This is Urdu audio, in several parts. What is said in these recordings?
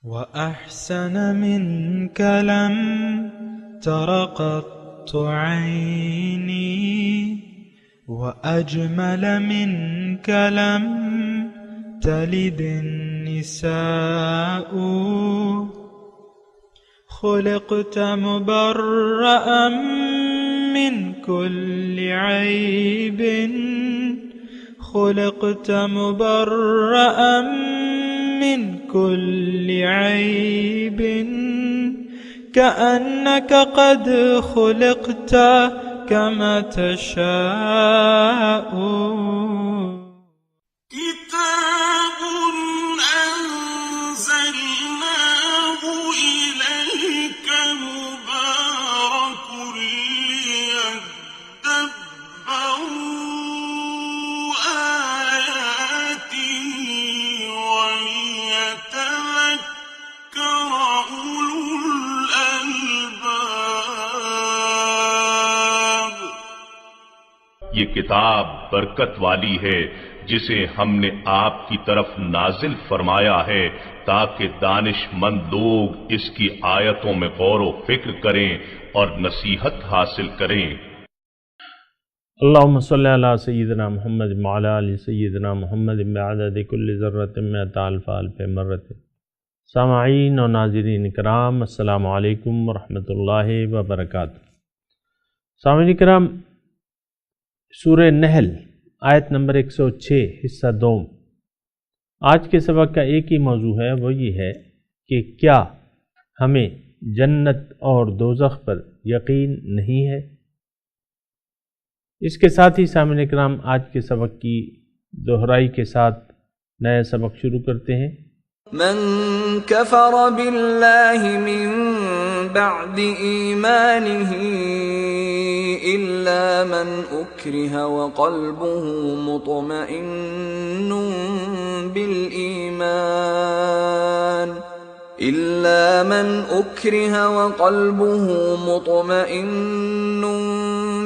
وأحسن منك لم تر قط عيني وأجمل منك لم تلد النساء خلقت مبرأ من كل عيب خلقت مبرأ من كل عيب كأنك قد خلقت كما تشاء كتاب أنزلناه إليك مبارك ليدبروا آياته وليتذكر أولو الألباب. یہ کتاب برکت والی ہے جسے ہم نے آپ کی طرف نازل فرمایا ہے تاکہ دانش مند لوگ اس کی آیتوں میں غور و فکر کریں اور نصیحت حاصل کریں. اللہم صلی علی سیدنا محمد وعلی آل سیدنا محمد بعدد کل ذرۃ مئۃ الف الف مرۃ. سامعین و ناظرین کرام، السلام علیکم ورحمۃ اللہ وبرکاتہ. سامعین کرام، سورہ نحل آیت نمبر 106 حصہ دوم. آج کے سبق کا ایک ہی موضوع ہے، وہ یہ ہے کہ کیا ہمیں جنت اور دوزخ پر یقین نہیں ہے؟ اس کے ساتھ ہی سامعین کرام آج کے سبق کی دہرائی کے ساتھ نیا سبق شروع کرتے ہیں. من كفر بالله من بعد إيمانه إلا من أكره وقلبه مطمئن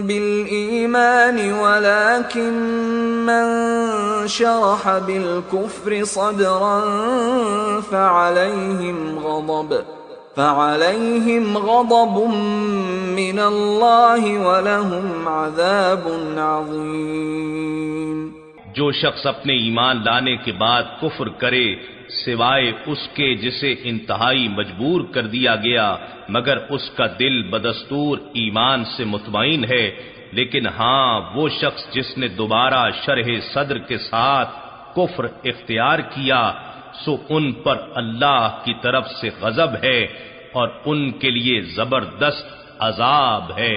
بالإيمان ولكن من شرح بالكفر صدرا فعليهم غضب من الله ولهم عذاب عظيم. جو شخص اپنے ایمان لانے کے بعد کفر کرے سوائے اس کے جسے انتہائی مجبور کر دیا گیا، مگر اس کا دل بدستور ایمان سے مطمئن ہے، لیکن ہاں وہ شخص جس نے دوبارہ شرح صدر کے ساتھ کفر اختیار کیا سو ان پر اللہ کی طرف سے غضب ہے اور ان کے لیے زبردست عذاب ہے.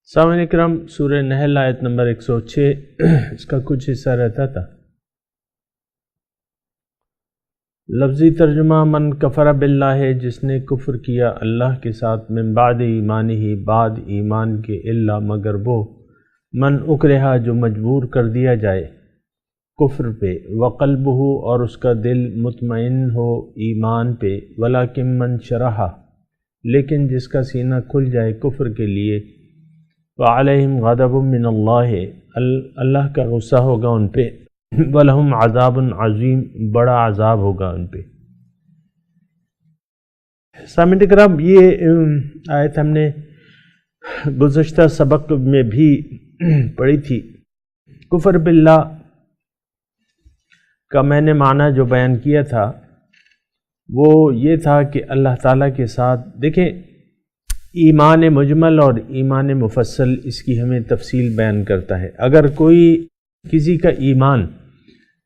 سامعین اکرام، سورہ نحل آیت نمبر 106 اس کا کچھ حصہ رہتا تھا. لفظی ترجمہ من کفر باللہ ہے، جس نے کفر کیا اللہ کے ساتھ، من بعد ایمانہ ہی، بعد ایمان کے، الا مگر وہ، من اکرہا جو مجبور کر دیا جائے کفر پہ، وقلبہ اور اس کا دل مطمئن ہو ایمان پہ، ولیکن من شرحا لیکن جس کا سینہ کھل جائے کفر کے لیے، وعلیہم غضب من اللہ کا غصہ ہوگا ان پہ، وَلَهُمْ عَذَابٌ عَظِيمٌ بڑا عذاب ہوگا ان پہ. سامعین کرام، یہ آیت ہم نے گزشتہ سبق میں بھی پڑھی تھی. کفر باللہ کا میں نے معنی جو بیان کیا تھا وہ یہ تھا کہ اللہ تعالیٰ کے ساتھ، دیکھیں ایمان مجمل اور ایمان مفصل اس کی ہمیں تفصیل بیان کرتا ہے. اگر کوئی کسی کا ایمان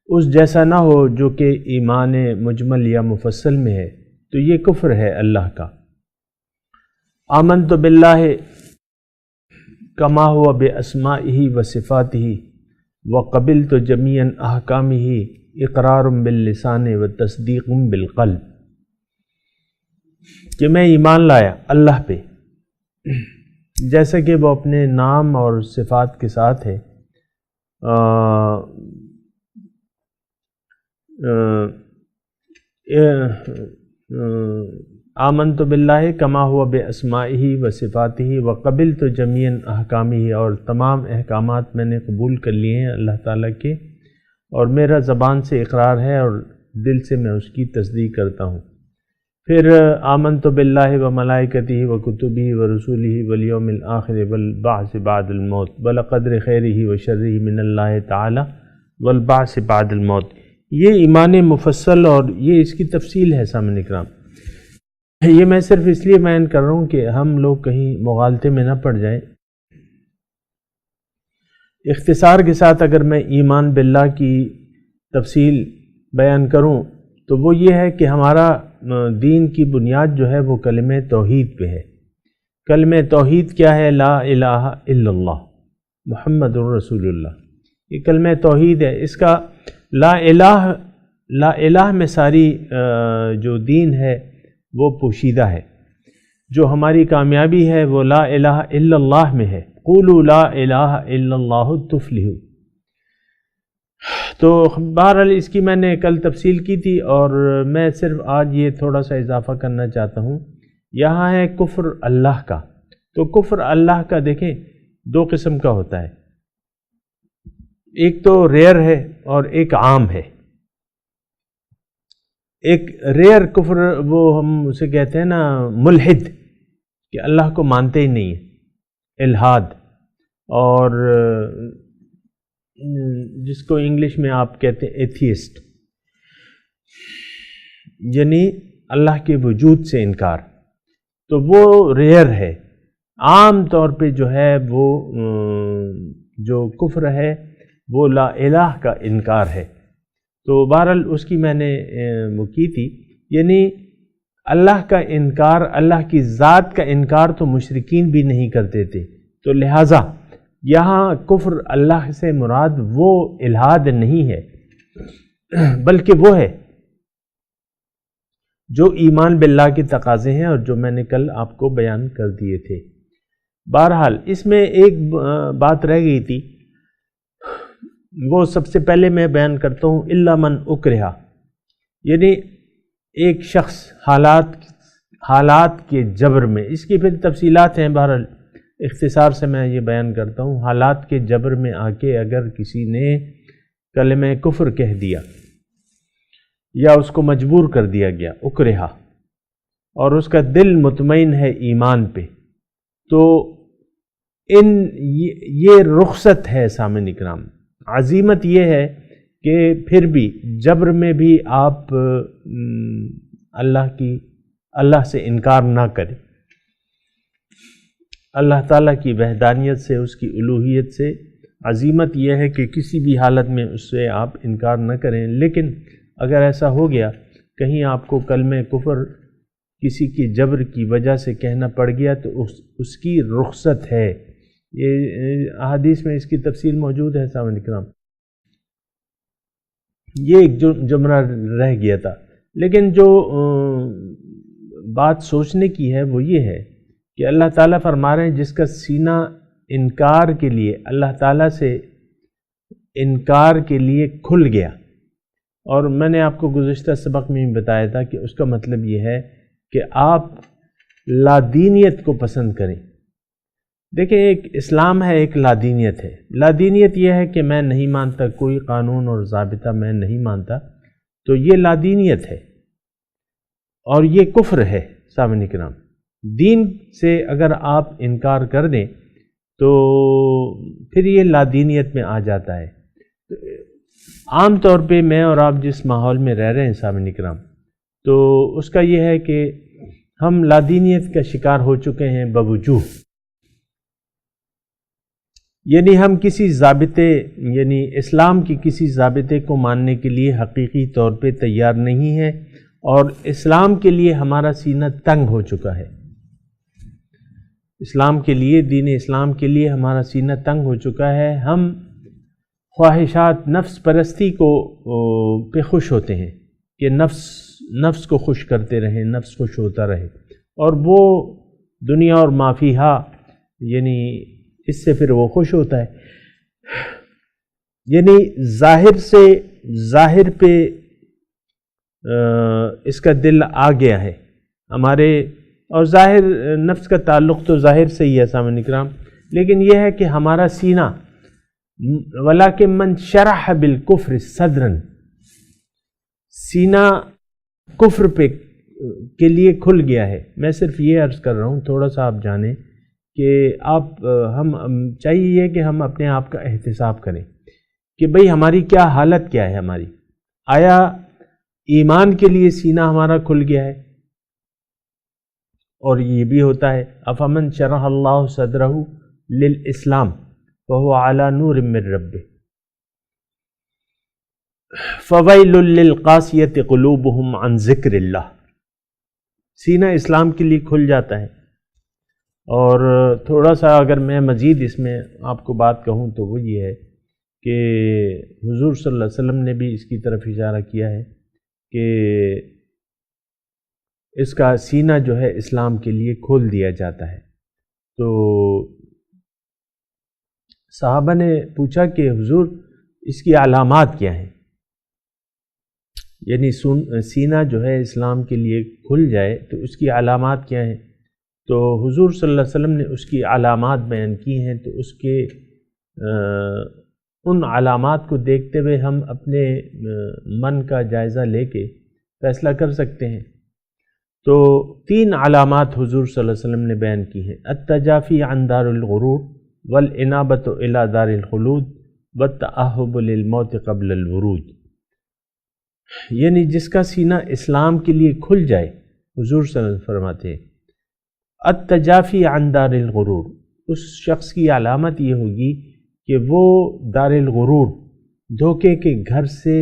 اس جیسا نہ ہو جو کہ ایمان مجمل یا مفصل میں ہے تو یہ کفر ہے اللہ کا. آمنت باللہ کما ہوا باسمائہ و صفاتہ وقبلت جمیعا احکامہ اقرار باللسان و تصدیق بالقلب، کہ میں ایمان لایا اللہ پہ جیسا کہ وہ اپنے نام اور صفات کے ساتھ ہے. آمنت باللہ کما ہوا باسمائہ و صفاتہ وقبلت جمیعا احکامہ، اور تمام احکامات میں نے قبول کر لیے ہیں اللہ تعالیٰ کے، اور میرا زبان سے اقرار ہے اور دل سے میں اس کی تصدیق کرتا ہوں۔ پھر آمنت باللہ و ملائکتہ و کتبہ و رسولہ والیوم الآخر والبعث بعد الموت والقدر خیرہ و شرہ من اللہ تعالی والبعث بعد الموت۔ یہ ایمان مفصل اور یہ اس کی تفصیل ہے سامعین کرام۔ یہ میں صرف اس لیے بیان کر رہا ہوں کہ ہم لوگ کہیں مغالطے میں نہ پڑ جائیں۔ اختصار کے ساتھ اگر میں ایمان باللہ کی تفصیل بیان کروں تو وہ یہ ہے کہ ہمارا دین کی بنیاد جو ہے وہ کلمہ توحید پہ ہے۔ کلمہ توحید کیا ہے؟ لا الہ الا اللہ محمد رسول اللہ، یہ کلمہ توحید ہے۔ اس کا لا الہ میں ساری جو دین ہے وہ پوشیدہ ہے۔ جو ہماری کامیابی ہے وہ لا الہ الا اللہ میں ہے۔ قولوا لا الہ الا اللہ تفلحوا۔ تو بہرحال اس کی میں نے کل تفصیل کی تھی اور میں صرف آج یہ تھوڑا سا اضافہ کرنا چاہتا ہوں۔ یہاں ہے کفر اللہ کا، تو کفر اللہ کا دیکھیں دو قسم کا ہوتا ہے، ایک تو ریئر ہے اور ایک عام ہے۔ ایک ریئر کفر وہ ہم اسے کہتے ہیں نا ملحد، کہ اللہ کو مانتے ہی نہیں ہے، الحاد، اور جس کو انگلش میں آپ کہتے ہیں ایتھیسٹ، یعنی اللہ کے وجود سے انکار، تو وہ ریئر ہے۔ عام طور پہ جو ہے وہ جو کفر ہے وہ لا الہ کا انکار ہے۔ تو بہرحال اس کی میں نے وہ کی تھی، یعنی اللہ کا انکار، اللہ کی ذات کا انکار تو مشرکین بھی نہیں کرتے تھے، تو لہٰذا یہاں کفر اللہ سے مراد وہ الحاد نہیں ہے، بلکہ وہ ہے جو ایمان باللہ کے تقاضے ہیں اور جو میں نے کل آپ کو بیان کر دیے تھے۔ بہرحال اس میں ایک بات رہ گئی تھی، وہ سب سے پہلے میں بیان کرتا ہوں، الا من اکرہ، یعنی ایک شخص حالات کے جبر میں، اس کی پھر تفصیلات ہیں، بہرحال اختصار سے میں یہ بیان کرتا ہوں، حالات کے جبر میں آ کے اگر کسی نے کلمہ کفر کہہ دیا یا اس کو مجبور کر دیا گیا، اکرہ، اور اس کا دل مطمئن ہے ایمان پہ، تو یہ رخصت ہے سامعین اکرام۔ عزیمت یہ ہے کہ پھر بھی جبر میں بھی آپ اللہ سے انکار نہ کریں، اللہ تعالیٰ کی وحدانیت سے، اس کی الوہیت سے عزیمت یہ ہے کہ کسی بھی حالت میں اس سے آپ انکار نہ کریں۔ لیکن اگر ایسا ہو گیا، کہیں آپ کو کلمہ کفر کسی کی جبر کی وجہ سے کہنا پڑ گیا، تو اس کی رخصت ہے۔ یہ احادیث میں اس کی تفصیل موجود ہے سامعین کرام۔ یہ ایک جملہ رہ گیا تھا، لیکن جو بات سوچنے کی ہے وہ یہ ہے کہ اللہ تعالیٰ فرما رہے ہیں جس کا سینہ انکار کے لیے، اللہ تعالیٰ سے انکار کے لیے کھل گیا، اور میں نے آپ کو گزشتہ سبق میں بھی بتایا تھا کہ اس کا مطلب یہ ہے کہ آپ لادینیت کو پسند کریں۔ دیکھیں، ایک اسلام ہے، ایک لادینیت ہے۔ لادینیت یہ ہے کہ میں نہیں مانتا، کوئی قانون اور ضابطہ میں نہیں مانتا، تو یہ لادینیت ہے، اور یہ کفر ہے سامعین کرام۔ دین سے اگر آپ انکار کر دیں تو پھر یہ لادینیت میں آ جاتا ہے۔ عام طور پہ میں اور آپ جس ماحول میں رہ رہے ہیں سامعین کرام، تو اس کا یہ ہے کہ ہم لادینیت کا شکار ہو چکے ہیں بوجوہ، یعنی ہم کسی ضابطے، یعنی اسلام کی کسی ضابطے کو ماننے کے لیے حقیقی طور پہ تیار نہیں ہے، اور اسلام کے لیے ہمارا سینہ تنگ ہو چکا ہے۔ اسلام کے لیے، دین اسلام کے لیے ہمارا سینہ تنگ ہو چکا ہے۔ ہم خواہشات، نفس پرستی کو پہ خوش ہوتے ہیں کہ نفس کو خوش کرتے رہیں، نفس خوش ہوتا رہے، اور وہ دنیا اور ما فیہا، یعنی اس سے پھر وہ خوش ہوتا ہے۔ یعنی ظاہر پہ اس کا دل آ گیا ہے ہمارے، اور ظاہر نفس کا تعلق تو ظاہر سے ہی ہے سامعین کرام، لیکن یہ ہے کہ ہمارا سینہ وَلَٰكِن مَّن شَرَحَ بِالْكُفْرِ صَدْرًا، سینہ کفر پہ کے لیے کھل گیا ہے. میں صرف یہ عرض کر رہا ہوں، تھوڑا سا آپ جانیں کہ ہم چاہیے کہ ہم اپنے آپ کا احتساب کریں کہ بھئی ہماری کیا حالت کیا ہے ہماری. آیا ایمان کے لیے سینہ ہمارا کھل گیا ہے؟ اور یہ بھی ہوتا ہے افمن شرح اللہ صدرہ للاسلام وهو علی نور من ربہ فویل للقاسیۃ قلوبہم عن ذکر اللہ. سینہ اسلام کے لیے کھل جاتا ہے. اور تھوڑا سا اگر میں مزید اس میں آپ کو بات کہوں تو وہ یہ ہے کہ حضور صلی اللہ علیہ وسلم نے بھی اس کی طرف اشارہ کیا ہے کہ اس کا سینہ جو ہے اسلام کے لیے کھول دیا جاتا ہے. تو صحابہ نے پوچھا کہ حضور اس کی علامات کیا ہیں، یعنی سینہ جو ہے اسلام کے لیے کھل جائے تو اس کی علامات کیا ہیں؟ تو حضور صلی اللہ علیہ وسلم نے اس کی علامات بیان کی ہیں. تو اس کے ان علامات کو دیکھتے ہوئے ہم اپنے من کا جائزہ لے کے فیصلہ کر سکتے ہیں. تو 3 علامات حضور صلی اللہ علیہ وسلم نے بیان کی ہیں: التجافی عن دار الغرور والانابۃ الی دار الخلود والتأہب للموت قبل الورود. یعنی جس کا سینہ اسلام کے لیے کھل جائے، حضور صلی اللہ علیہ وسلم فرماتے ہیں التجافی عن دار الغرور، اس شخص کی علامت یہ ہوگی کہ وہ دار الغرور، دھوکے کے گھر سے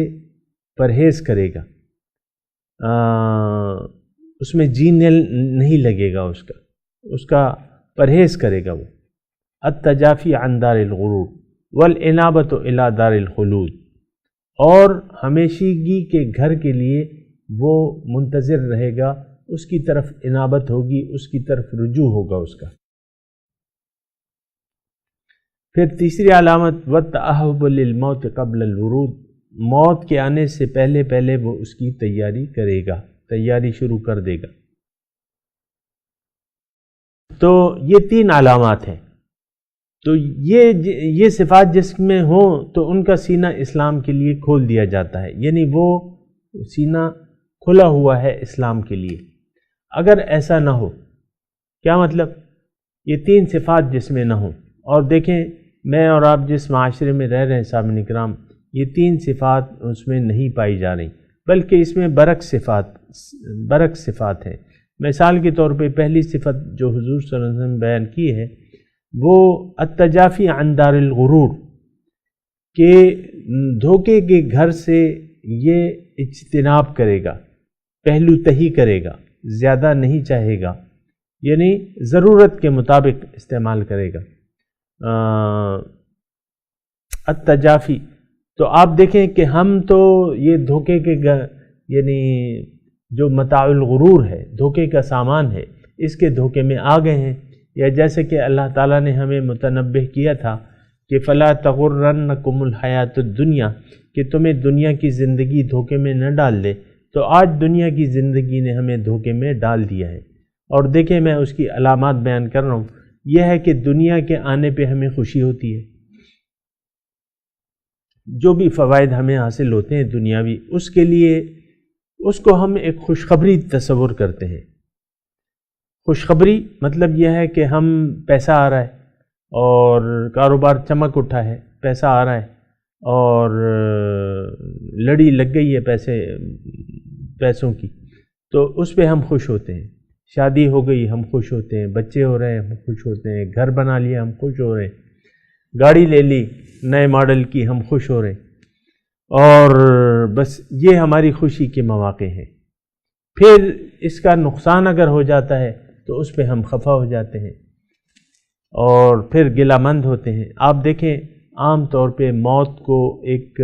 پرہیز کرے گا، اس میں جی نہیں لگے گا، اس کا پرہیز کرے گا. وہ التجافی عن دار الغرور والانابۃ الی دار الخلود، اور ہمیشگی کے گھر کے لیے وہ منتظر رہے گا، اس کی طرف انابت ہوگی، اس کی طرف رجوع ہوگا اس کا. پھر تیسری علامت والتأہب للموت قبل الورود، موت کے آنے سے پہلے پہلے وہ اس کی تیاری کرے گا، تیاری شروع کر دے گا. تو یہ 3 علامات ہیں. تو یہ صفات جس میں ہوں تو ان کا سینہ اسلام کے لیے کھول دیا جاتا ہے، یعنی وہ سینہ کھلا ہوا ہے اسلام کے لیے. اگر ایسا نہ ہو، کیا مطلب؟ یہ 3 صفات جس میں نہ ہوں. اور دیکھیں میں اور آپ جس معاشرے میں رہ رہے ہیں سامعین کرام، یہ 3 صفات اس میں نہیں پائی جا رہی، بلکہ اس میں برعکس صفات ہیں. مثال کے طور پہ پہلی صفت جو حضور صلی اللہ علیہ وسلم بیان کی ہے وہ التجافی عن دار الغرور، کہ دھوکے کے گھر سے یہ اجتناب کرے گا، پہلو تہی کرے گا، زیادہ نہیں چاہے گا، یعنی ضرورت کے مطابق استعمال کرے گا. التجافی، تو آپ دیکھیں کہ ہم تو یہ دھوکے کے یعنی جو متاع الغرور ہے، دھوکے کا سامان ہے، اس کے دھوکے میں آ گئے ہیں. یا جیسے کہ اللہ تعالیٰ نے ہمیں متنبہ کیا تھا کہ فلا تغرنکم الحیات الدنیا، کہ تمہیں دنیا کی زندگی دھوکے میں نہ ڈال دے. تو آج دنیا کی زندگی نے ہمیں دھوکے میں ڈال دیا ہے. اور دیکھیں میں اس کی علامات بیان کر رہا ہوں. یہ ہے کہ دنیا کے آنے پہ ہمیں خوشی ہوتی ہے، جو بھی فوائد ہمیں حاصل ہوتے ہیں دنیاوی، اس کے لیے اس کو ہم ایک خوشخبری تصور کرتے ہیں. خوشخبری مطلب یہ ہے کہ ہم پیسہ آ رہا ہے اور کاروبار چمک اٹھا ہے، پیسہ آ رہا ہے اور لڑی لگ گئی ہے پیسوں کی، تو اس پہ ہم خوش ہوتے ہیں. شادی ہو گئی ہم خوش ہوتے ہیں، بچے ہو رہے ہیں ہم خوش ہوتے ہیں، گھر بنا لیا ہم خوش ہو رہے ہیں، گاڑی لے لی نئے ماڈل کی ہم خوش ہو رہے ہیں. اور بس یہ ہماری خوشی کے مواقع ہیں. پھر اس کا نقصان اگر ہو جاتا ہے تو اس پہ ہم خفا ہو جاتے ہیں اور پھر گلہ مند ہوتے ہیں. آپ دیکھیں عام طور پہ موت کو ایک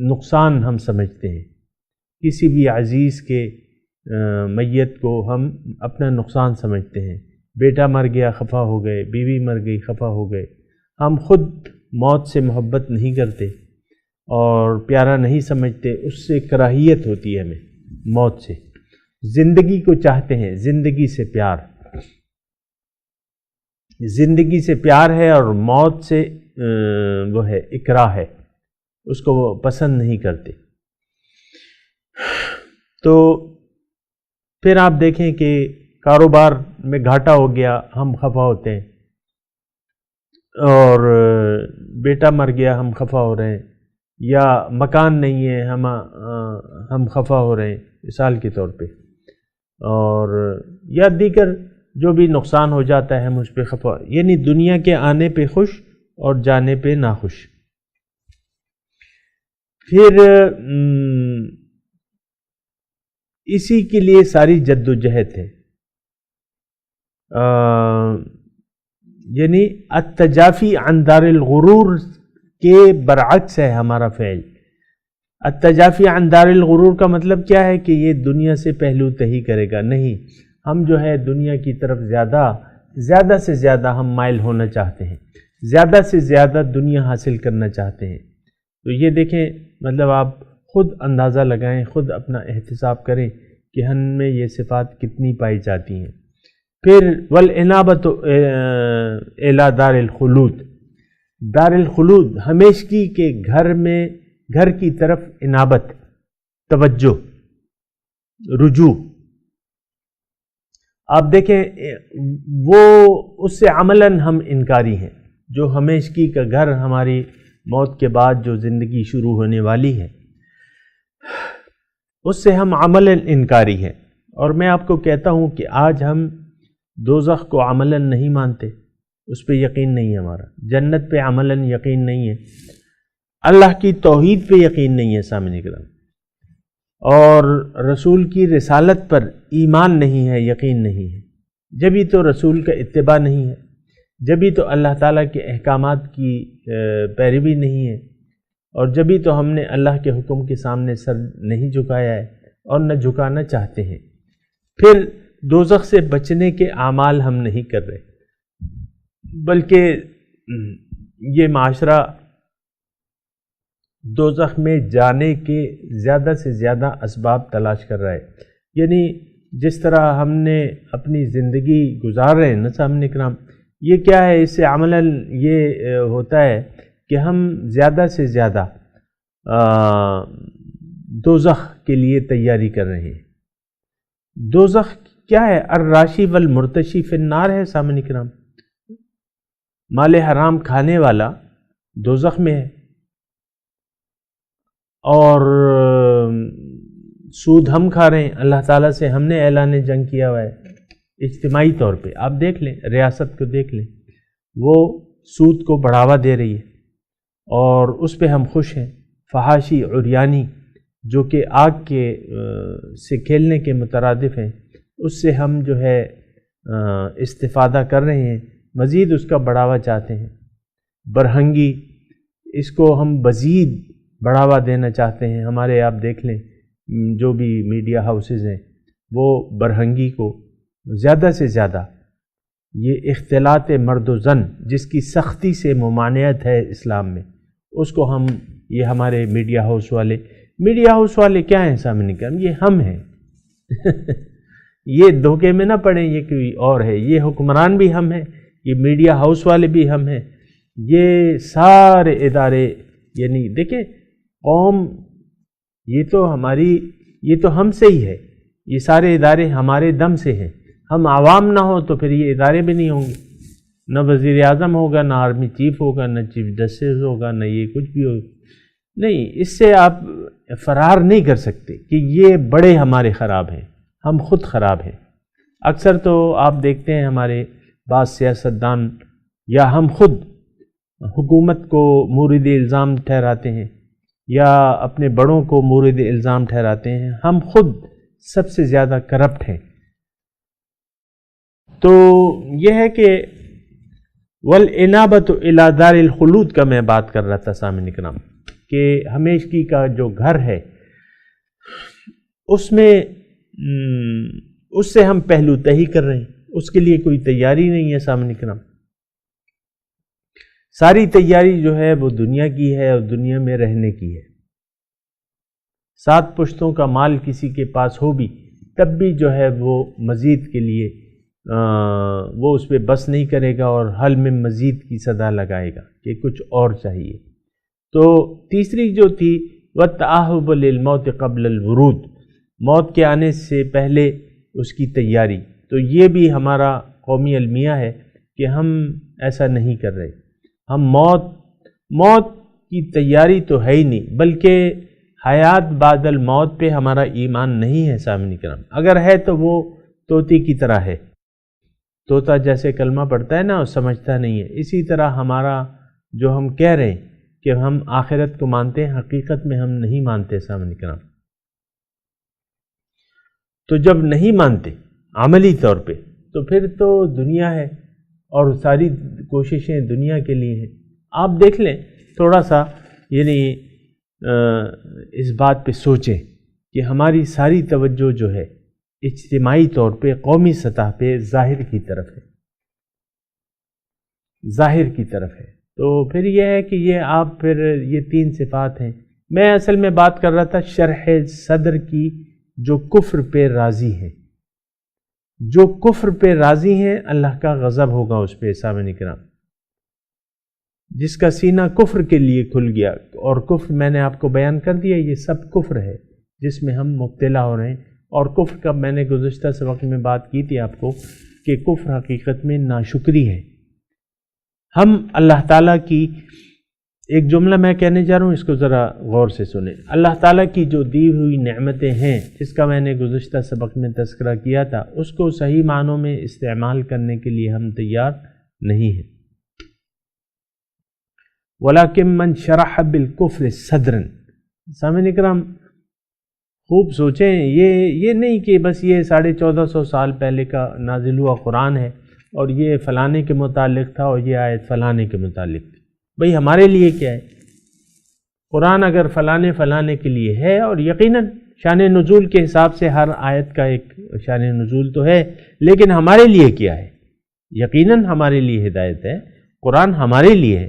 نقصان ہم سمجھتے ہیں. کسی بھی عزیز کے میت کو ہم اپنا نقصان سمجھتے ہیں. بیٹا مر گیا خفا ہو گئے، بیوی مر گئی خفا ہو گئے. ہم خود موت سے محبت نہیں کرتے اور پیارا نہیں سمجھتے، اس سے کراہیت ہوتی ہے ہمیں موت سے. زندگی کو چاہتے ہیں، زندگی سے پیار، زندگی سے پیار ہے اور موت سے وہ ہے اکراہ ہے، اس کو وہ پسند نہیں کرتے. تو پھر آپ دیکھیں کہ کاروبار میں گھاٹا ہو گیا، ہم خفا ہوتے ہیں، اور بیٹا مر گیا ہم خفا ہو رہے ہیں، یا مکان نہیں ہے ہم خفا ہو رہے ہیں مثال کے طور پہ، اور یا دیگر جو بھی نقصان ہو جاتا ہے ہم اس پہ خفا، یعنی دنیا کے آنے پہ خوش اور جانے پہ ناخوش۔ پھر اسی کے لیے ساری جد و جہد ہے، یعنی التجافی عن دار الغرور کے برعکس ہے ہمارا فعل۔ التجافی عن دار الغرور کا مطلب کیا ہے کہ یہ دنیا سے پہلو تہی کرے گا، نہیں، ہم جو ہے دنیا کی طرف زیادہ سے زیادہ ہم مائل ہونا چاہتے ہیں، زیادہ سے زیادہ دنیا حاصل کرنا چاہتے ہیں۔ تو یہ دیکھیں، مطلب آپ خود اندازہ لگائیں، خود اپنا احتساب کریں کہ ہم میں یہ صفات کتنی پائی جاتی ہیں۔ پھر والانابۃ الی دار الخلود، دار الخلود ہمیشگی کے گھر کی طرف انابت، توجہ، رجوع۔ آپ دیکھیں وہ اس سے عملاً ہم انکاری ہیں، جو ہمیشگی کا گھر ہماری موت کے بعد جو زندگی شروع ہونے والی ہے اس سے ہم عملاً انکاری ہیں۔ اور میں آپ کو کہتا ہوں کہ آج ہم دوزخ کو عملاً نہیں مانتے، اس پہ یقین نہیں ہے ہمارا، جنت پہ عملاً یقین نہیں ہے، اللہ کی توحید پہ یقین نہیں ہے سامنے کرام، اور رسول کی رسالت پر ایمان نہیں ہے، یقین نہیں ہے۔ جبھی تو رسول کا اتباع نہیں ہے، جبھی تو اللہ تعالیٰ کے احکامات کی پیروی نہیں ہے، اور جبھی تو ہم نے اللہ کے حکم کے سامنے سر نہیں جھکایا ہے اور نہ جھکانا چاہتے ہیں۔ پھر دوزخ سے بچنے کے اعمال ہم نہیں کر رہے، بلکہ یہ معاشرہ دوزخ میں جانے کے زیادہ سے زیادہ اسباب تلاش کر رہا ہے۔ یعنی جس طرح ہم نے اپنی زندگی گزار رہے ہیں نا سامنے کرام، یہ کیا ہے، اس سے عملاً یہ ہوتا ہے کہ ہم زیادہ سے زیادہ دوزخ کے لیے تیاری کر رہے ہیں۔ دوزخ کیا ہے؟ الراشی والمرتشی فی النار ہے سامنے کرام، مال حرام کھانے والا دوزخ میں ہے، اور سود ہم کھا رہے ہیں، اللہ تعالیٰ سے ہم نے اعلان جنگ کیا ہوا ہے اجتماعی طور پہ۔ آپ دیکھ لیں، ریاست کو دیکھ لیں، وہ سود کو بڑھاوا دے رہی ہے اور اس پہ ہم خوش ہیں۔ فحاشی، عریانی، جو کہ آگ کے سے کھیلنے کے مترادف ہیں، اس سے ہم جو ہے استفادہ کر رہے ہیں، مزید اس کا بڑھاوا چاہتے ہیں۔ برہنگی، اس کو ہم مزید بڑھاوا دینا چاہتے ہیں۔ ہمارے آپ دیکھ لیں جو بھی میڈیا ہاؤسز ہیں، وہ برہنگی کو زیادہ سے زیادہ، یہ اختلاط مرد و زن جس کی سختی سے ممانعت ہے اسلام میں، اس کو ہم، یہ ہمارے میڈیا ہاؤس والے کیا ہیں سامنے کا، یہ ہم ہیں یہ دھوکے میں نہ پڑیں، یہ کوئی اور ہے، یہ حکمران بھی ہم ہیں، یہ میڈیا ہاؤس والے بھی ہم ہیں، یہ سارے ادارے، یعنی دیکھیں قوم، یہ تو ہم سے ہی ہے، یہ سارے ادارے ہمارے دم سے ہیں۔ ہم عوام نہ ہوں تو پھر یہ ادارے بھی نہیں ہوں گے، نہ وزیر اعظم ہوگا، نہ آرمی چیف ہوگا، نہ چیف جسٹس ہوگا، نہ یہ کچھ بھی ہوگا۔ نہیں، اس سے آپ فرار نہیں کر سکتے کہ یہ بڑے ہمارے خراب ہیں، ہم خود خراب ہیں۔ اکثر تو آپ دیکھتے ہیں ہمارے بعض سیاستدان یا ہم خود حکومت کو مورد الزام ٹھہراتے ہیں یا اپنے بڑوں کو مورد الزام ٹھہراتے ہیں، ہم خود سب سے زیادہ کرپٹ ہیں۔ تو یہ ہے کہ والانابۃ الی دار الخلود کا میں بات کر رہا تھا سامعین کرام، کہ ہمیشگی کا جو گھر ہے اس میں اس سے ہم پہلو تہی کر رہے ہیں، اس کے لیے کوئی تیاری نہیں ہے سامعین کرام۔ ساری تیاری جو ہے وہ دنیا کی ہے اور دنیا میں رہنے کی ہے۔ 7 پشتوں کا مال کسی کے پاس ہو بھی تب بھی جو ہے وہ مزید کے لیے وہ اس پہ بس نہیں کرے گا اور حل میں مزید کی صدا لگائے گا کہ کچھ اور چاہیے۔ تو تیسری جو تھی وَالتَّأَهُّبُ لِلْمَوْتِ قبل الورود، موت کے آنے سے پہلے اس کی تیاری۔ تو یہ بھی ہمارا قومی المیہ ہے کہ ہم ایسا نہیں کر رہے۔ ہم موت کی تیاری تو ہے ہی نہیں، بلکہ حیات بعد الموت پہ ہمارا ایمان نہیں ہے سامعین کرام۔ اگر ہے تو وہ طوطی کی طرح ہے، طوطا جیسے کلمہ پڑھتا ہے نا اور سمجھتا نہیں ہے، اسی طرح ہمارا جو ہم کہہ رہے ہیں کہ ہم آخرت کو مانتے ہیں، حقیقت میں ہم نہیں مانتے سامعین کرام۔ تو جب نہیں مانتے عملی طور پہ تو پھر تو دنیا ہے اور ساری کوششیں دنیا کے لیے ہیں۔ آپ دیکھ لیں تھوڑا سا، یعنی اس بات پہ سوچیں کہ ہماری ساری توجہ جو ہے اجتماعی طور پہ قومی سطح پہ ظاہر کی طرف ہے، ظاہر کی طرف ہے۔ تو پھر یہ ہے کہ یہ 3 صفات ہیں۔ میں اصل میں بات کر رہا تھا شرح صدر کی، جو کفر پہ راضی ہیں، جو کفر پہ راضی ہیں اللہ کا غضب ہوگا اس پہ سامعین کرام۔ جس کا سینہ کفر کے لیے کھل گیا، اور کفر میں نے آپ کو بیان کر دیا یہ سب کفر ہے جس میں ہم مبتلا ہو رہے ہیں۔ اور کفر کا میں نے گزشتہ سبق میں بات کی تھی آپ کو کہ کفر حقیقت میں ناشکری ہے۔ ہم اللہ تعالیٰ کی ایک جملہ میں کہنے جا رہا ہوں، اس کو ذرا غور سے سنیں۔ اللہ تعالیٰ کی جو دی ہوئی نعمتیں ہیں، جس کا میں نے گزشتہ سبق میں تذکرہ کیا تھا، اس کو صحیح معنوں میں استعمال کرنے کے لیے ہم تیار نہیں ہیں۔ وَلَكِن مَّن شَرَحَ بِالْكُفْرِ صَدْرًا۔ سامعین اکرام خوب سوچیں، یہ نہیں کہ بس یہ 1450 سال پہلے کا نازل ہوا قرآن ہے اور یہ فلانے کے متعلق تھا اور یہ آیت فلانے کے متعلق تھی۔ بھئی ہمارے لیے کیا ہے؟ قرآن اگر فلانے کے لیے ہے، اور یقیناً شان نزول کے حساب سے ہر آیت کا ایک شان نزول تو ہے، لیکن ہمارے لیے کیا ہے؟ یقیناً ہمارے لیے ہدایت ہے، قرآن ہمارے لیے ہے۔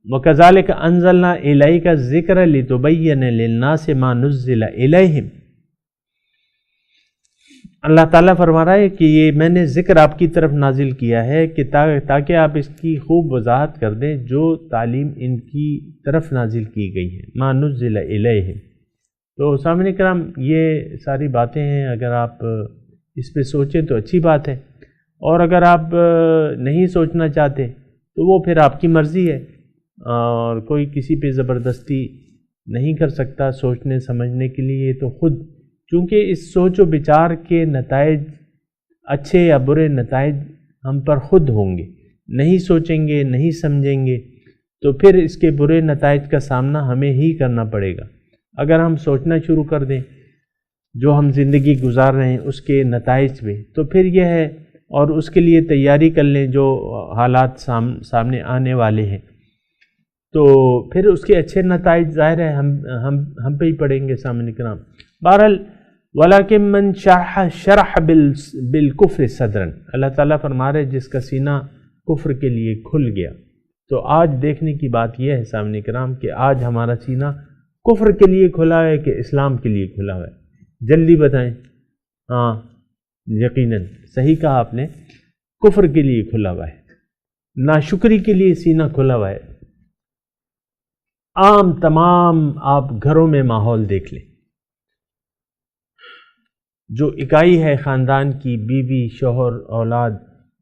وَكَذَلِكَ أَنزَلْنَا إِلَيْكَ الذِّكْرَ لِتُبَيِّنَ لِلنَّاسِ مَا نُزِّلَ إِلَيْهِمْ۔ اللہ تعالیٰ فرما رہا ہے کہ یہ میں نے ذکر آپ کی طرف نازل کیا ہے کہ تاکہ آپ اس کی خوب وضاحت کر دیں جو تعلیم ان کی طرف نازل کی گئی ہے، مَا نُزِّلَ إِلَيْهِمْ۔ تو سامعین کرام یہ ساری باتیں ہیں، اگر آپ اس پہ سوچیں تو اچھی بات ہے، اور اگر آپ نہیں سوچنا چاہتے تو وہ پھر آپ کی مرضی ہے، اور کوئی کسی پہ زبردستی نہیں کر سکتا سوچنے سمجھنے کے لیے۔ تو خود چونکہ اس سوچ و بچار کے نتائج، اچھے یا برے نتائج ہم پر خود ہوں گے، نہیں سوچیں گے نہیں سمجھیں گے تو پھر اس کے برے نتائج کا سامنا ہمیں ہی کرنا پڑے گا۔ اگر ہم سوچنا شروع کر دیں جو ہم زندگی گزار رہے ہیں اس کے نتائج پہ، تو پھر یہ ہے، اور اس کے لیے تیاری کر لیں جو حالات سامنے آنے والے ہیں، تو پھر اس کے اچھے نتائج ظاہر ہے ہم پہ ہی پڑیں گے سامنے کرام۔ بہرحال وَلَكِن مَّن شَرَحَ بِالْكُفْرِ صَدْرًا، اللہ تعالیٰ فرما رہے جس کا سینہ کفر کے لیے کھل گیا۔ تو آج دیکھنے کی بات یہ ہے سامنے کرام کہ آج ہمارا سینہ کفر کے لیے کھلا ہے کہ اسلام کے لیے کھلا ہے؟ جلدی بتائیں۔ ہاں یقیناً صحیح کہا آپ نے، کفر کے لیے کھلا ہوا ہے، ناشکری کے لیے سینہ کھلا ہوا ہے۔ عام تمام آپ گھروں میں ماحول دیکھ لیں، جو اکائی ہے خاندان کی، بیوی شوہر اولاد،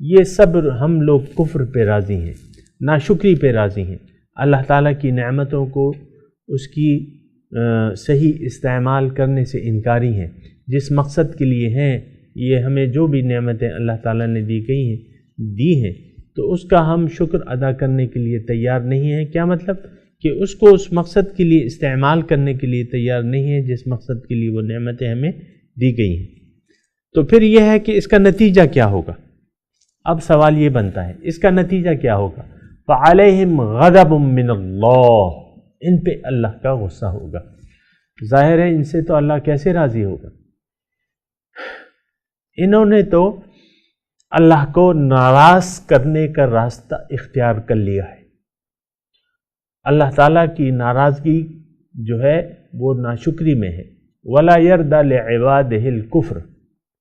یہ سب ہم لوگ کفر پہ راضی ہیں، ناشکری پہ راضی ہیں، اللہ تعالیٰ کی نعمتوں کو اس کی صحیح استعمال کرنے سے انکاری ہیں۔ جس مقصد کے لیے ہیں یہ ہمیں جو بھی نعمتیں اللہ تعالیٰ نے دی ہیں تو اس کا ہم شکر ادا کرنے کے لیے تیار نہیں ہیں۔ کیا مطلب؟ کہ اس کو اس مقصد کے لیے استعمال کرنے کے لیے تیار نہیں ہے جس مقصد کے لیے وہ نعمتیں ہمیں دی گئی ہیں۔ تو پھر یہ ہے کہ اس کا نتیجہ کیا ہوگا؟ اب سوال یہ بنتا ہے اس کا نتیجہ کیا ہوگا؟ فَعَلَيْهِمْ غَضَبٌ مِّنَ اللَّهِ، ان پہ اللہ کا غصہ ہوگا۔ ظاہر ہے ان سے تو اللہ کیسے راضی ہوگا؟ انہوں نے تو اللہ کو ناراض کرنے کا راستہ اختیار کر لیا ہے۔ اللہ تعالیٰ کی ناراضگی جو ہے وہ ناشکری میں ہے۔ وَلَا يَرْضَى لِعِبَادِهِ الْكُفْرَ،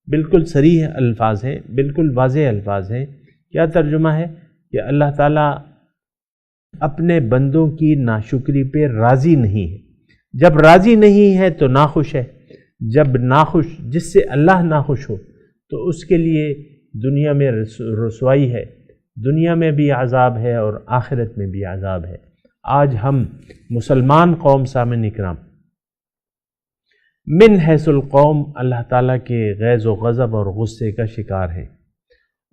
بالکل صریح الفاظ ہیں، بالکل واضح الفاظ ہیں۔ کیا ترجمہ ہے؟ کہ اللہ تعالیٰ اپنے بندوں کی ناشکری پہ راضی نہیں ہے۔ جب راضی نہیں ہے تو ناخوش ہے، جب ناخوش، جس سے اللہ ناخوش ہو تو اس کے لیے دنیا میں رسوائی ہے، دنیا میں بھی عذاب ہے اور آخرت میں بھی عذاب ہے۔ آج ہم مسلمان قوم سامعین اکرام من حیث القوم اللہ تعالیٰ کے غیظ و غضب اور غصے کا شکار ہیں،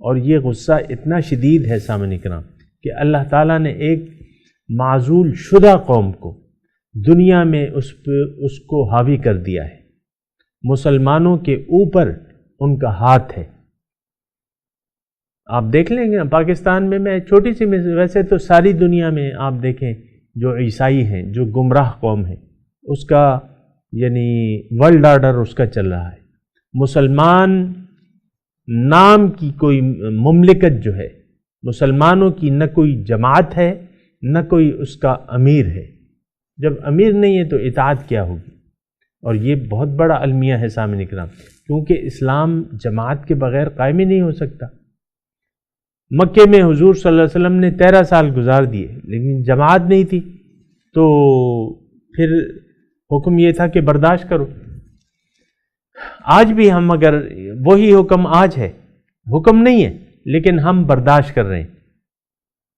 اور یہ غصہ اتنا شدید ہے سامعین اکرام کہ اللہ تعالیٰ نے ایک معزول شدہ قوم کو دنیا میں اس کو حاوی کر دیا ہے، مسلمانوں کے اوپر ان کا ہاتھ ہے۔ آپ دیکھ لیں گے پاکستان میں چھوٹی سی ویسے تو ساری دنیا میں آپ دیکھیں جو عیسائی ہیں، جو گمراہ قوم ہے، اس کا یعنی ورلڈ آرڈر اس کا چل رہا ہے۔ مسلمان نام کی کوئی مملکت جو ہے، مسلمانوں کی نہ کوئی جماعت ہے نہ کوئی اس کا امیر ہے۔ جب امیر نہیں ہے تو اطاعت کیا ہوگی؟ اور یہ بہت بڑا المیہ ہے سامعین اکرام، کیونکہ اسلام جماعت کے بغیر قائم ہی نہیں ہو سکتا۔ مکے میں حضور صلی اللہ علیہ وسلم نے 13 سال گزار دیے لیکن جماعت نہیں تھی، تو پھر حکم یہ تھا کہ برداشت کرو۔ آج بھی ہم اگر وہی حکم آج ہے، حکم نہیں ہے لیکن ہم برداشت کر رہے ہیں۔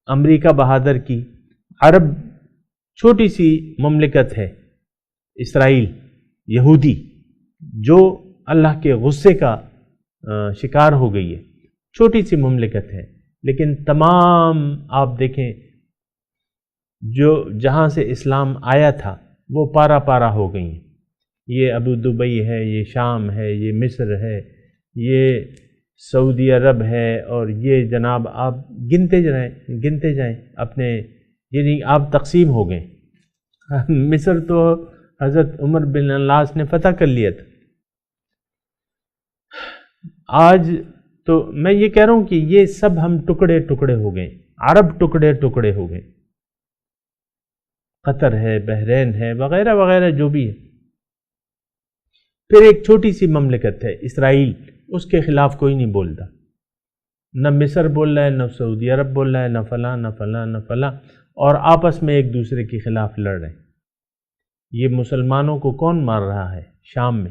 امریکہ بہادر کی عرب چھوٹی سی مملکت ہے اسرائیل، یہودی، جو اللہ کے غصے کا شکار ہو گئی ہے، چھوٹی سی مملکت ہے، لیکن تمام آپ دیکھیں جو جہاں سے اسلام آیا تھا وہ پارا پارا ہو گئی ہیں۔ یہ ابو دبئی ہے، یہ شام ہے، یہ مصر ہے، یہ سعودی عرب ہے، اور یہ جناب آپ گنتے جائیں اپنے، یعنی آپ تقسیم ہو گئے۔ مصر تو حضرت عمر بن العاص نے فتح کر لیا تھا۔ آج تو میں یہ کہہ رہا ہوں کہ یہ سب ہم ٹکڑے ٹکڑے ہو گئے، عرب ٹکڑے ٹکڑے ہو گئے، قطر ہے، بحرین ہے، وغیرہ وغیرہ جو بھی ہے۔ پھر ایک چھوٹی سی مملکت ہے اسرائیل، اس کے خلاف کوئی نہیں بولتا، نہ مصر بول رہا ہے، نہ سعودی عرب بول رہا ہے، نہ فلاں نہ فلاں نہ فلاں، اور آپس میں ایک دوسرے کے خلاف لڑ رہے ہیں۔ یہ مسلمانوں کو کون مار رہا ہے؟ شام میں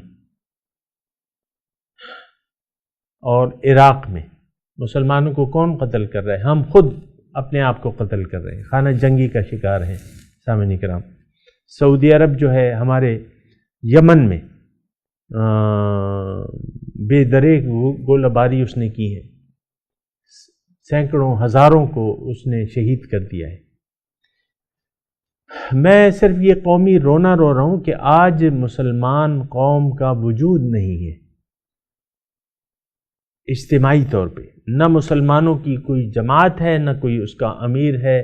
اور عراق میں مسلمانوں کو کون قتل کر رہا ہے؟ ہم خود اپنے آپ کو قتل کر رہے ہیں، خانہ جنگی کا شکار ہیں سامعین کرام۔ سعودی عرب جو ہے ہمارے یمن میں بے درے گولہ باری اس نے کی ہے، سینکڑوں ہزاروں کو اس نے شہید کر دیا ہے۔ میں صرف یہ قومی رونا رو رہا ہوں کہ آج مسلمان قوم کا وجود نہیں ہے اجتماعی طور پہ، نہ مسلمانوں کی کوئی جماعت ہے، نہ کوئی اس کا امیر ہے۔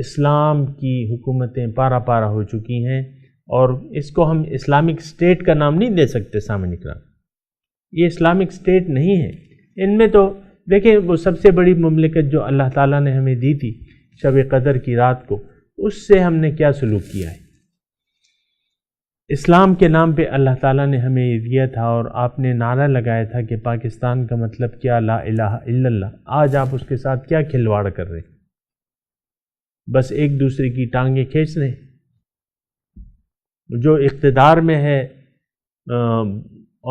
اسلام کی حکومتیں پارا پارا ہو چکی ہیں، اور اس کو ہم اسلامک اسٹیٹ کا نام نہیں دے سکتے سامعین کرام۔ یہ اسلامک اسٹیٹ نہیں ہے۔ ان میں تو دیکھیں وہ سب سے بڑی مملکت جو اللہ تعالیٰ نے ہمیں دی تھی شب قدر کی رات کو، اس سے ہم نے کیا سلوک کیا ہے؟ اسلام کے نام پہ اللہ تعالیٰ نے ہمیں یہ دیا تھا، اور آپ نے نعرہ لگایا تھا کہ پاکستان کا مطلب کیا، لا الہ الا اللہ۔ آج آپ اس کے ساتھ کیا کھلواڑ کر رہے ہیں؟ بس ایک دوسرے کی ٹانگیں کھینچ رہے ہیں۔ جو اقتدار میں ہے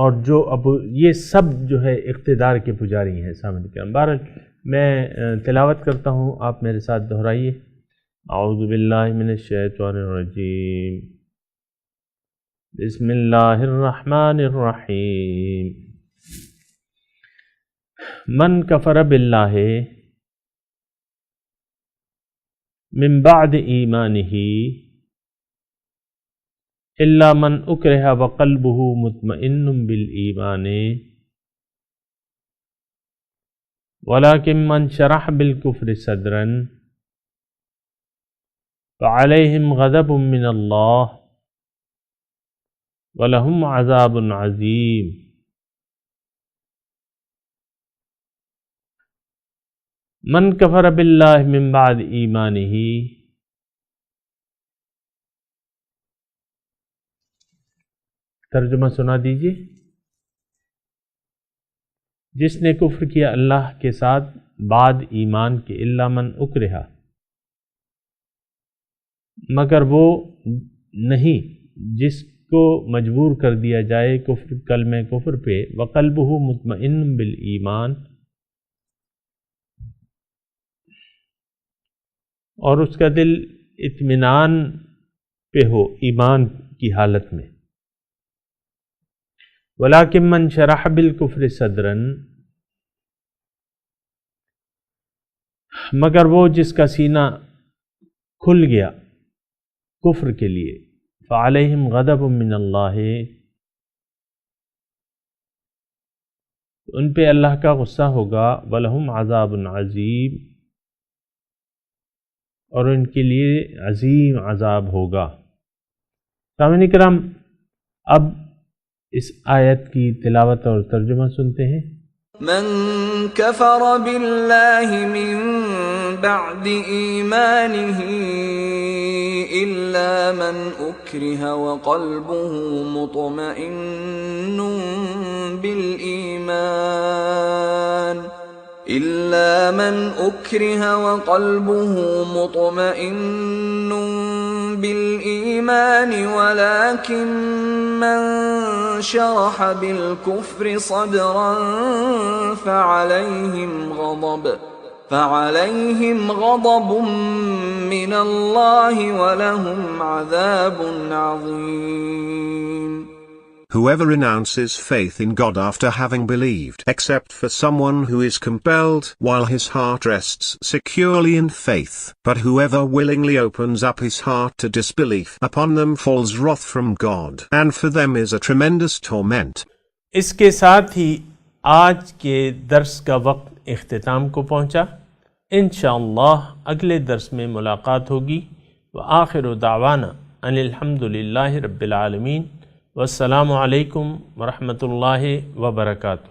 اور جو اب یہ سب جو ہے اقتدار کے پجاری ہیں سامنے کے۔ بہرحال میں تلاوت کرتا ہوں، آپ میرے ساتھ دہرائیے۔ اعوذ باللہ من الشیطان الرجیم، بسم اللہ الرحمن الرحیم۔ من کفر باللہ من بعد ایمانہ الا من اکرہ وقلبہ مطمئن بالایمان ولکن من شرح بالکفر صدرا فعلیہم غضب من اللہ وَلَهُمْ عَذَابٌ عَظِيمٌ۔ من کفر باللہ من بعد ایمانہ، ترجمہ سنا دیجیے۔ جس نے کفر کیا اللہ کے ساتھ بعد ایمان کے، الا من اکرہ، مگر وہ نہیں جس کو مجبور کر دیا جائے کلمہ کفر پہ، وقلبہ مطمئن بالایمان، اور اس کا دل اطمینان پہ ہو ایمان کی حالت میں۔ ولیکن من شرح بالکفر صدرا، مگر وہ جس کا سینہ کھل گیا کفر کے لیے، فعلیہم غضب من اللہ، ان پہ اللہ کا غصہ ہوگا، ولہم عذاب عظیم، اور ان کے لیے عظیم عذاب ہوگا۔ سامعین کرام، اب اس آیت کی تلاوت اور ترجمہ سنتے ہیں۔ من كفر بالله من بعد إيمانه إلا من أكره وقلبه مطمئن بالإيمان ولكن من شرح بالكفر صدرا فعليهم غضب من الله ولهم عذاب عظيم. Whoever renounces faith in God after having believed, except for someone who is compelled while his heart rests securely in faith, but whoever willingly opens up his heart to disbelief, upon them falls wrath from God, and for them is a tremendous torment. اس کے ساتھ ہی آج کے درس کا وقت اختتام کو پہنچا۔ انشاءاللہ اگلے درس میں ملاقات ہوگی۔ وآخر دعوانا ان الحمدللہ رب العالمین، والسلام علیکم ورحمۃ اللہ وبرکاتہ۔